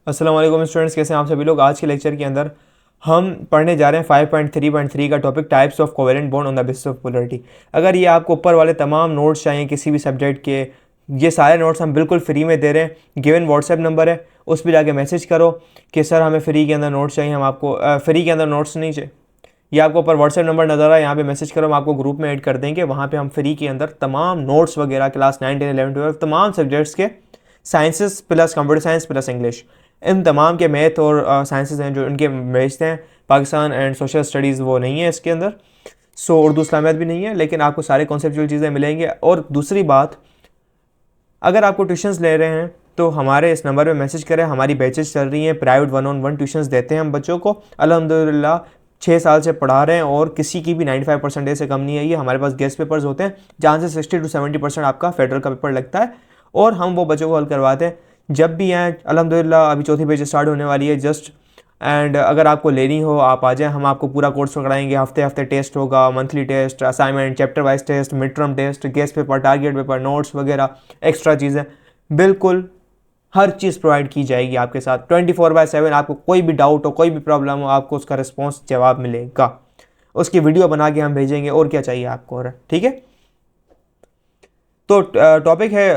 अस्सलाम वालेकुम स्टूडेंट्स, कैसे हैं आप सभी लोग। आज के लेक्चर के अंदर हम पढ़ने जा रहे हैं 5.3.3 का topic types of covalent bond on the basis of polarity. अगर ये आपको ऊपर वाले तमाम नोट्स चाहिए किसी भी सब्जेक्ट के, ये सारे नोट्स हम बिल्कुल फ्री में दे रहे हैं। गिवन व्हाट्सएप नंबर है, उस पर जाके मैसेज करो कि सर हमें फ्री के अंदर नोट्स चाहिए। हम आपको फ्री के अंदर नोट्स नहीं चाहिए, ये आपको ऊपर व्हाट्सएप नंबर नज़र आ रहा है, यहाँ पे मैसेज करो, हम आपको ग्रुप में ऐड कर देंगे। वहाँ पे हम फ्री के अंदर तमाम नोट्स वगैरह क्लास 9, 10, 11, 12 तमाम सब्जेक्ट्स के, sciences plus computer science plus English, इन तमाम के मैथ और साइंसेस हैं जो इनके भेजते हैं। पाकिस्तान एंड सोशल स्टडीज़ वो नहीं है इसके अंदर, सो उर्दू इस्लामियात भी नहीं है, लेकिन आपको सारे कॉन्सेप्चुअल चीज़ें मिलेंगे। और दूसरी बात, अगर आपको ट्यूशन्स ले रहे हैं तो हमारे इस नंबर पे मैसेज करें। हमारी बैचेस चल रही हैं, प्राइवेट 1-on-1 ट्यूशन्स देते हैं हम बच्चों को। अल्हम्दुलिल्लाह 6 साल से पढ़ा रहे हैं और किसी की भी 95% से कम नहीं है। ये हमारे पास गेस्ट पेपर्स होते हैं जहाँ से 60 to 70% आपका फेडरल का पेपर लगता है और हम वो बच्चों को हल करवाते हैं जब भी आएँ। अल्हम्दुलिल्लाह अभी चौथी बैच स्टार्ट होने वाली है जस्ट, एंड अगर आपको लेनी हो आप आ जाएँ, हम आपको पूरा कोर्स पकड़ाएंगे। हफ्ते हफ्ते टेस्ट होगा, monthly test, assignment, chapter wise test, mid term test, guess paper, target paper, notes वगैरह, एक्स्ट्रा चीज़ें, बिल्कुल हर चीज़ प्रोवाइड की जाएगी आपके साथ 24/7। आपको कोई भी डाउट हो, कोई भी प्रॉब्लम हो, आपको उसका रिस्पॉन्स जवाब मिलेगा। उसकी वीडियो बना के हम भेजेंगे, और क्या चाहिए आपको, और ठीक है। तो टॉपिक है,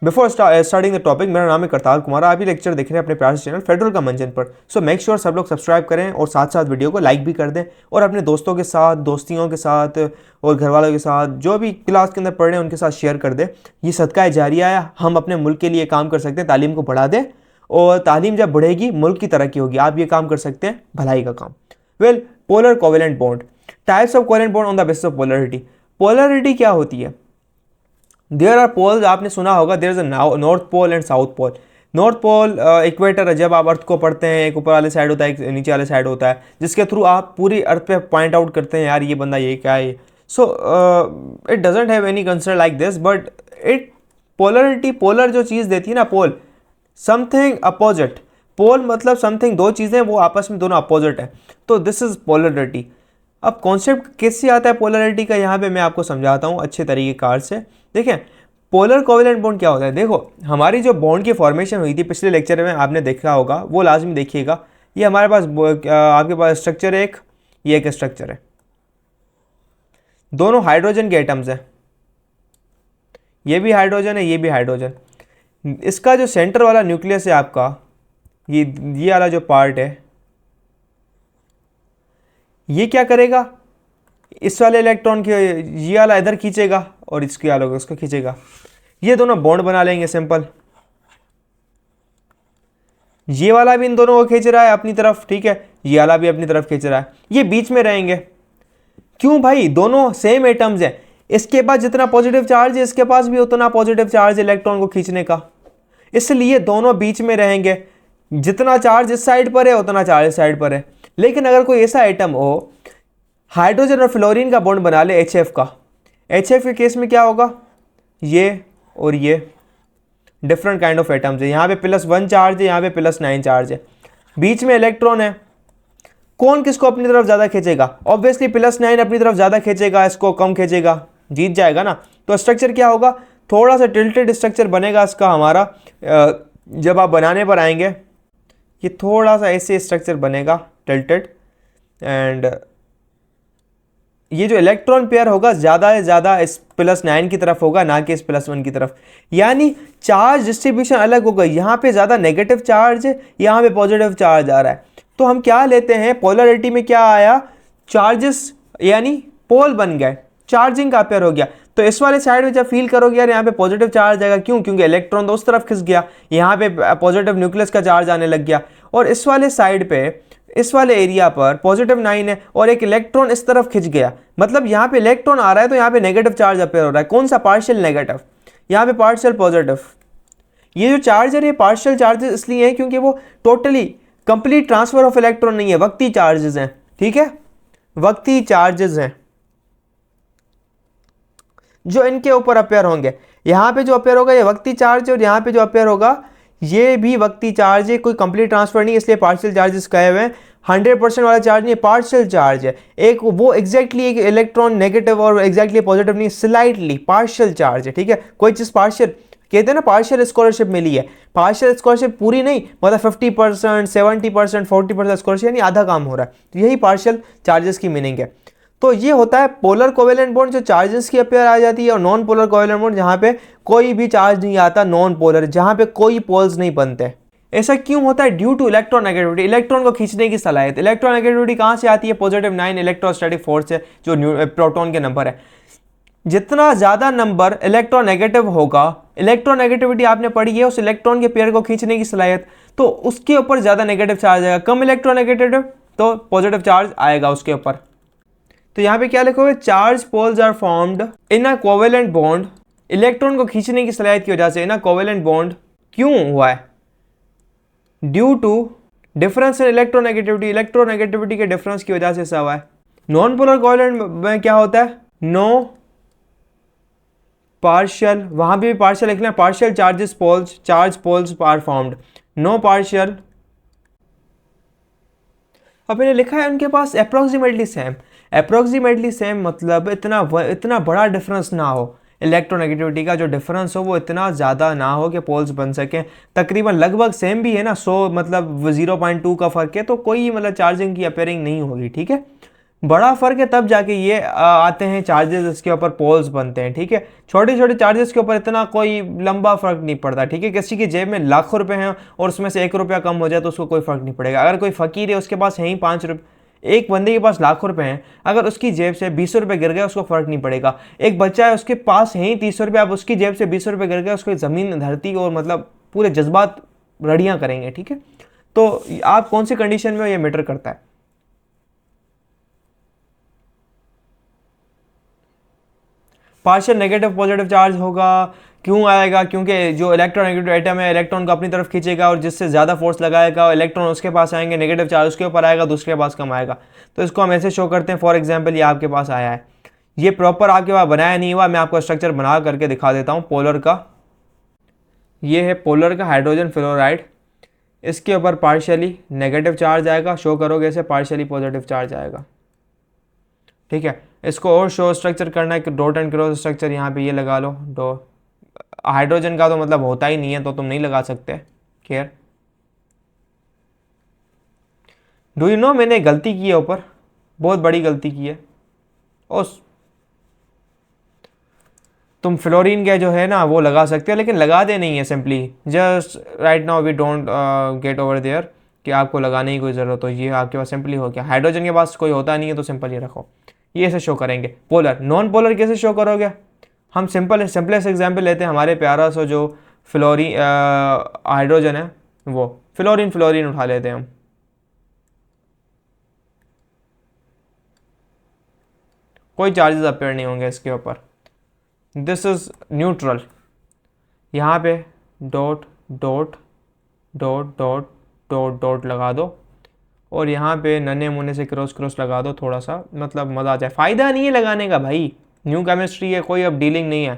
बिफोर स्टार्टिंग द टॉपिक, मेरा नाम है करतार कुमार। आप ही लेक्चर देख रहे हैं अपने प्यारे चैनल फेडरल का मंचन पर। सो मेक श्योर सब लोग सब्सक्राइब करें और साथ साथ वीडियो को लाइक भी कर दें, और अपने दोस्तों के साथ, दोस्तियों के साथ और घर वालों के साथ, जो भी क्लास के अंदर पढ़ रहे हैं उनके साथ शेयर कर दें। ये सदका जारिया है, हम अपने मुल्क के लिए काम कर सकते हैं। तालीम को बढ़ा दें, और तालीम जब बढ़ेगी मुल्क की तरक्की होगी। आप ये काम कर सकते हैं, भलाई का काम। Well, polar covalent bond, types of covalent bond on the basis of polarity. Polarity क्या होती है? देयर आर पोल्स, आपने सुना होगा, there is a north pole and south pole. North pole equator है, जब आप अर्थ को पढ़ते हैं, एक ऊपर वाले साइड होता है, एक नीचे वाले साइड होता है, जिसके थ्रू आप पूरी अर्थ पे पॉइंट आउट करते हैं, यार ये बंदा ये क्या है। So it doesn't have any concern like this, but it polarity, polar जो चीज़ देती है ना, पोल समथिंग अपोजिट। पोल मतलब समथिंग, दो चीज़ें वो आपस में दोनों अपोजिट है, तो दिस इज पोलरिटी। अब कॉन्सेप्ट कैसे आता है पोलरिटी का, यहाँ पे मैं आपको समझाता हूँ अच्छे तरीके कार से। देखें, पोलर कोवेलेंट बॉन्ड क्या होता है। देखो, हमारी जो बॉन्ड की फॉर्मेशन हुई थी पिछले लेक्चर में, आपने देखा होगा, वो लाजमी देखिएगा। ये हमारे पास आपके पास स्ट्रक्चर है एक, ये एक स्ट्रक्चर है, दोनों हाइड्रोजन के एटम्स हैं। ये भी हाइड्रोजन है, ये भी हाइड्रोजन। इसका जो सेंटर वाला न्यूक्लियस है आपका, ये वाला जो पार्ट है, ये क्या करेगा, इस वाले इलेक्ट्रॉन के ये वाला इधर खींचेगा और इसके वाला उसको खींचेगा। ये दोनों बॉन्ड बना लेंगे सिंपल। ये वाला भी इन दोनों को खींच रहा है अपनी तरफ, ठीक है, ये वाला भी अपनी तरफ खींच रहा है, ये बीच में रहेंगे। क्यों भाई? दोनों सेम एटम्स हैं, इसके पास जितना पॉजिटिव चार्ज है इसके पास भी उतना पॉजिटिव चार्ज है इलेक्ट्रॉन को खींचने का, इसलिए दोनों बीच में रहेंगे। जितना चार्ज इस साइड पर है उतना चार्ज इस साइड पर है। लेकिन अगर कोई ऐसा एटम हो, हाइड्रोजन और फ्लोरीन का बॉन्ड बना ले HF का, HF के केस में क्या होगा, ये और ये डिफरेंट काइंड ऑफ एटम्स है। यहाँ पे +1 चार्ज है, यहाँ पे +9 चार्ज है, बीच में इलेक्ट्रॉन है। कौन किसको अपनी तरफ ज़्यादा खींचेगा? ऑब्वियसली +9 अपनी तरफ ज़्यादा खींचेगा, इसको कम खींचेगा, जीत जाएगा ना। तो स्ट्रक्चर क्या होगा, थोड़ा सा टिल्टेड स्ट्रक्चर बनेगा इसका हमारा। जब आप बनाने पर आएंगे, ये थोड़ा सा ऐसे स्ट्रक्चर बनेगा टिल्टेड, एंड ये जो इलेक्ट्रॉन पेयर होगा ज़्यादा से ज़्यादा इस +9 की तरफ होगा, ना कि इस +1 की तरफ। यानी चार्ज डिस्ट्रीब्यूशन अलग होगा, यहाँ पे ज़्यादा नेगेटिव चार्ज है, यहाँ पे पॉजिटिव चार्ज आ रहा है। तो हम क्या लेते हैं, पोलरिटी में क्या आया, चार्जेस यानी पोल बन गए, चार्जिंग का पेयर हो गया। तो इस वाले साइड में जब फील करोगे यार यहाँ पे पॉजिटिव चार्ज आएगा, क्यों? क्योंकि इलेक्ट्रॉन तो उस तरफ खिंच गया, यहाँ पे पॉजिटिव न्यूक्लियस का चार्ज आने लग गया। और इस वाले साइड पे, इस वाले एरिया पर +9 है और एक इलेक्ट्रॉन इस तरफ खिंच गया, मतलब यहाँ पे इलेक्ट्रॉन आ रहा है तो यहाँ पे नेगेटिव चार्ज अपेयर हो रहा है। कौन सा? पार्शियल नेगेटिव, यहाँ पे पार्शियल पॉजिटिव। ये जो चार्ज है, ये पार्शियल चार्जेस इसलिए हैं क्योंकि वो totally complete transfer of electron नहीं है, वक्ती चार्जेस हैं, ठीक है, वक्ती चार्जेस हैं जो इनके ऊपर अपेयर होंगे। यहाँ पे जो अपेयर होगा ये वक्ती चार्ज है, और यहाँ पे जो अपेयर होगा ये भी वक्ती चार्ज है, कोई कंप्लीट ट्रांसफर नहीं, इसलिए पार्शियल चार्जेस कहे हुए हैं। 100% वाला चार्ज नहीं, पार्शियल चार्ज है। एक वो एग्जैक्टली एक इलेक्ट्रॉन नेगेटिव और एग्जैक्टली पॉजिटिव नहीं, स्लाइटली पार्शियल चार्ज है, ठीक है। कोई चीज़ पार्शियल, कहते हैं ना पार्शियल स्कॉलरशिप मिली है, पार्शियल स्कॉलरशिप पूरी नहीं, मतलब 50%, 70%, 40% स्कॉलरशिप, यानी आधा काम हो रहा है, तो यही पार्शियल चार्जेस की मीनिंग है। तो ये होता है पोलर कोवेलेंट बॉन्ड जो चार्जेस की अपेयर आ जाती है, और नॉन पोलर कोवेलेंट बॉन्ड जहाँ पे कोई भी चार्ज नहीं आता, नॉन पोलर जहाँ पे कोई पोल्स नहीं बनते। ऐसा क्यों होता है? ड्यू टू इलेक्ट्रोनेगेटिविटी, इलेक्ट्रॉन को खींचने की सलाहियत। इलेक्ट्रोनेगेटिविटी कहाँ से आती है? +9 इलेक्ट्रोस्टैटिक फोर्स है, जो प्रोटॉन के नंबर है। जितना ज्यादा नंबर इलेक्ट्रोनेगेटिव होगा, इलेक्ट्रोनेगेटिविटी आपने पढ़ी है, उस इलेक्ट्रॉन के पेयर को खींचने की सलाहियत, तो उसके ऊपर ज्यादा नेगेटिव चार्ज आएगा। कम इलेक्ट्रोनेगेटिव तो पॉजिटिव चार्ज आएगा उसके ऊपर। तो यहां पे क्या लिखोगे? Charge poles are formed in a covalent bond, electron को खींचने की सलाहियत की वजह से इन अ कोवेलेंट बॉन्ड क्यों हुआ है? Due to difference in electronegativity, electronegativity के डिफरेंस की वजह से ऐसा हुआ है। नॉन पोलर कोवेलेंट में क्या होता है? नो पार्शियल, वहां भी पार्शियल लिखना है, partial charges poles, charge poles are formed, no partial. अब मैंने लिखा है उनके पास अप्रोक्सीमेटली सेम, अप्रोक्सीमेटली सेम मतलब इतना बड़ा डिफरेंस ना हो, इलेक्ट्रोनेगेटिविटी का जो डिफरेंस हो वो इतना ज़्यादा ना हो कि पोल्स बन सकें। तकरीबन लगभग सेम भी है ना, 100 मतलब 0.2 का फ़र्क है, तो कोई मतलब चार्जिंग की अपेयरिंग नहीं होगी, ठीक है। बड़ा फ़र्क है तब जाके ये आते हैं चार्जेस, इसके ऊपर पोल्स बनते हैं, ठीक है। छोटे छोटे चार्जेस के ऊपर इतना कोई लंबा फ़र्क नहीं पड़ता, ठीक है। किसी की जेब में लाखों रुपए हैं और उसमें से 1 रुपया कम हो जाए तो उसको कोई फ़र्क नहीं पड़ेगा। अगर कोई फ़कीर है, उसके पास है ही 5 रुपये, एक बंदे के पास लाखों रुपए हैं, अगर उसकी जेब से 20 रुपये गिर गए उसको फ़र्क नहीं पड़ेगा। एक बच्चा है, उसके पास है ही 30 रुपये, अब उसकी जेब से 20 रुपये गिर गए, उसको ज़मीन धरती और मतलब पूरे जज्बात रड़ियाँ करेंगे, ठीक है। तो आप कौन सी कंडीशन में ये मैटर करता है। पार्शियल नेगेटिव पॉजिटिव चार्ज होगा, क्यों आएगा? क्योंकि जो इलेक्ट्रोनेगेटिव एटम है इलेक्ट्रॉन को अपनी तरफ खींचेगा और जिससे ज़्यादा फोर्स लगाएगा इलेक्ट्रॉन उसके पास आएंगे, नेगेटिव चार्ज उसके ऊपर आएगा, दूसरे के पास कम आएगा। तो इसको हम ऐसे शो करते हैं। फॉर एग्जांपल ये आपके पास आया है, ये प्रॉपर आपके पास बनाया नहीं हुआ, मैं आपको स्ट्रक्चर बना करके दिखा देता हूँ पोलर का। ये है पोलर का हाइड्रोजन फ्लोराइड, इसके ऊपर पार्शियली नेगेटिव चार्ज आएगा, शो करोगे ऐसे पार्शियली पॉजिटिव चार्ज आएगा, ठीक है। इसको और शो स्ट्रक्चर करना है कि डॉट एंड क्रॉस स्ट्रक्चर, यहाँ पे ये लगा लो। डो हाइड्रोजन का तो मतलब होता ही नहीं है, तो तुम नहीं लगा सकते, खैर। डू यू नो मैंने गलती की है ऊपर, बहुत बड़ी गलती की है। उस तुम फ्लोरीन के जो है ना वो लगा सकते हो, लेकिन लगा दे नहीं है, simply just right now we don't get over there कि आपको लगाने की कोई ज़रूरत हो। ये आपके पास सिंपली हो गया, हाइड्रोजन के पास कोई होता नहीं है तो सिंपल ये रखो। ये ऐसे शो करेंगे पोलर। नॉन पोलर कैसे शो करोगे? हम सिंपलेस्ट एग्जाम्पल लेते हैं, हमारे प्यारा सा जो फ्लोरीन हाइड्रोजन है, वो फ्लोरीन उठा लेते हैं हम। कोई चार्जेस अपेयर नहीं होंगे इसके ऊपर, दिस इज न्यूट्रल। यहाँ पे dot dot dot dot dot dot लगा दो, और यहाँ पे नन्हे मुन्ने से क्रॉस क्रॉस लगा दो, थोड़ा सा मतलब मज़ा आ जाए। फ़ायदा नहीं है लगाने का भाई, न्यू केमिस्ट्री है, कोई अब डीलिंग नहीं है,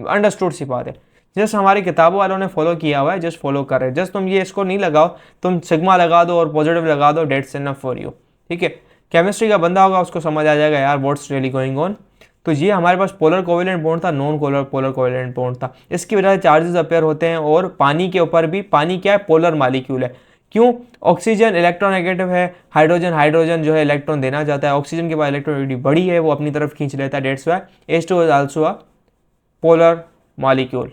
अंडरस्टूड सी बात है। जस्ट हमारी किताबों वालों ने फॉलो किया हुआ है, जस्ट फॉलो कर रहे हैं। जस्ट तुम ये इसको नहीं लगाओ, तुम सिग्मा लगा दो और पॉजिटिव लगा दो, डेट्स इनफ फॉर यू, ठीक है। केमिस्ट्री का बंदा होगा उसको समझ आ जाएगा यार व्हाट्स रियली गोइंग ऑन। तो ये हमारे पास पोलर कोवेलेंट बॉन्ड था, नॉन पोलर कोवेलेंट बॉन्ड था। इसकी वजह से चार्जेस अपेयर होते हैं, और पानी के ऊपर भी, पानी क्या है? पोलर मालिक्यूल है। क्यों? ऑक्सीजन इलेक्ट्रोनेगेटिव है, हाइड्रोजन जो है इलेक्ट्रॉन देना चाहता है, ऑक्सीजन के पास इलेक्ट्रोनेगेटिविटी बड़ी है, वो अपनी तरफ खींच लेता है, that's why H2 is also a polar molecule.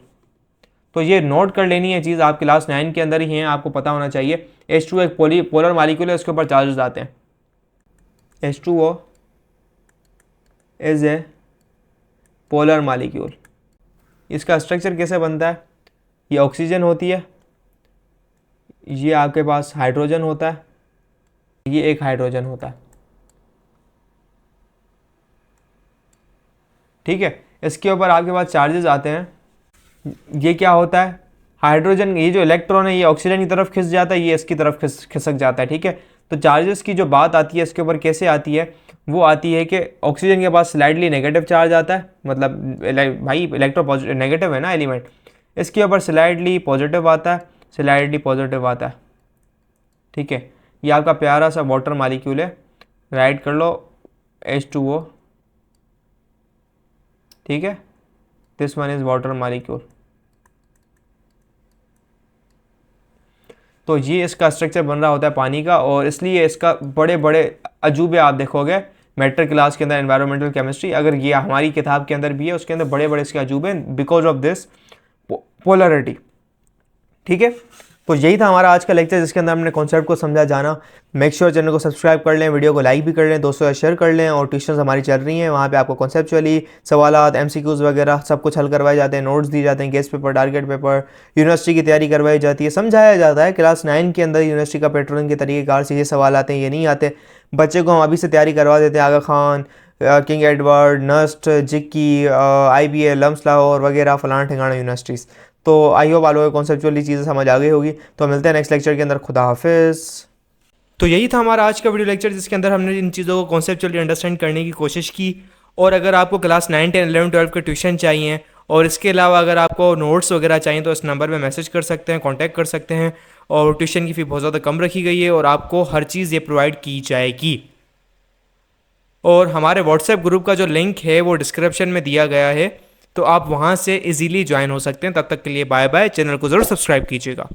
तो ये नोट कर लेनी है चीज़, आप क्लास 9 के अंदर ही हैं, आपको पता होना चाहिए। H2 एक पोलर मॉलिक्यूल है, उसके ऊपर चार्जेस आते हैं। H2O is a polar molecule. इसका स्ट्रक्चर कैसे बनता है? ये ऑक्सीजन होती है, ये आपके पास हाइड्रोजन होता है, ये एक हाइड्रोजन होता है, ठीक है। इसके ऊपर आपके पास चार्जेस आते हैं। ये क्या होता है? हाइड्रोजन, ये जो इलेक्ट्रॉन है ये ऑक्सीजन की तरफ खिंच जाता है, ये इसकी तरफ खिसक जाता है, ठीक है। तो चार्जेस की जो बात आती है इसके ऊपर कैसे आती है? वो आती है कि ऑक्सीजन के पास स्लाइडली नेगेटिव चार्ज आता है, मतलब भाई इलेक्ट्रो नेगेटिव है ना एलिमेंट, इसके ऊपर स्लाइडली पॉजिटिव आता है, स्लाइडली पॉजिटिव आता है, ठीक है। ये आपका प्यारा सा वाटर मॉलिक्यूल है, राइट कर लो H2O, ठीक है। This one is water molecule. तो ये इसका स्ट्रक्चर बन रहा होता है पानी का, और इसलिए इसका बड़े बड़े अजूबे आप देखोगे मेट्रिक क्लास के अंदर एनवायरमेंटल केमिस्ट्री, अगर ये हमारी किताब के अंदर भी है, उसके अंदर बड़े बड़े इसके अजूबे बिकॉज ऑफ दिस पोलरिटी। ठीक है, तो यही था हमारा आज का लेक्चर जिसके अंदर हमने कॉन्सेप्ट को समझा जाना। मेक श्योर चैनल को सब्सक्राइब कर लें, वीडियो को लाइक भी कर लें, दोस्तों शेयर कर लें, और ट्यूशन्स हमारी चल रही हैं, वहाँ पे आपको कॉन्सेप्चुअली सवालात, MCQs वगैरह सब कुछ हल करवाए जाते हैं, नोट्स दिए जाते हैं, guest paper, target paper, university की तैयारी करवाई जाती है, समझाया जाता है। क्लास 9 के अंदर यूनिवर्सिटी का पैटर्न के तरीक़ेकार से ये सवाल आते हैं, ये नहीं आते। बच्चे को हम अभी से तैयारी करवा देते हैं, Aga Khan, King Edward, NUST, GIKI, IBA, LUMS Lahore वगैरह फलाना ठिकाना यूनिवर्सिटीज़। तो आई होप आप लोगों को कॉन्सेप्चुअली चीज़ें समझ आ गई होगी। तो मिलते हैं नेक्स्ट लेक्चर के अंदर। खुदा हाफिज़। तो यही था हमारा आज का वीडियो लेक्चर जिसके अंदर हमने इन चीज़ों को कॉन्सेप्चुअली अंडरस्टैंड करने की कोशिश की। और अगर आपको क्लास 9, 10, 11, 12 के ट्यूशन चाहिए, और इसके अलावा अगर आपको नोट्स वगैरह चाहिए, तो इस नंबर पे मैसेज कर सकते हैं, कांटेक्ट कर सकते हैं। और ट्यूशन की फ़ी बहुत ज़्यादा कम रखी गई है, और आपको हर चीज़ ये प्रोवाइड की जाएगी। और हमारे व्हाट्सएप ग्रुप का जो लिंक है वो डिस्क्रिप्शन में दिया गया है, तो आप वहाँ से इजीली ज्वाइन हो सकते हैं। तब तक के लिए बाय बाय। चैनल को ज़रूर सब्सक्राइब कीजिएगा।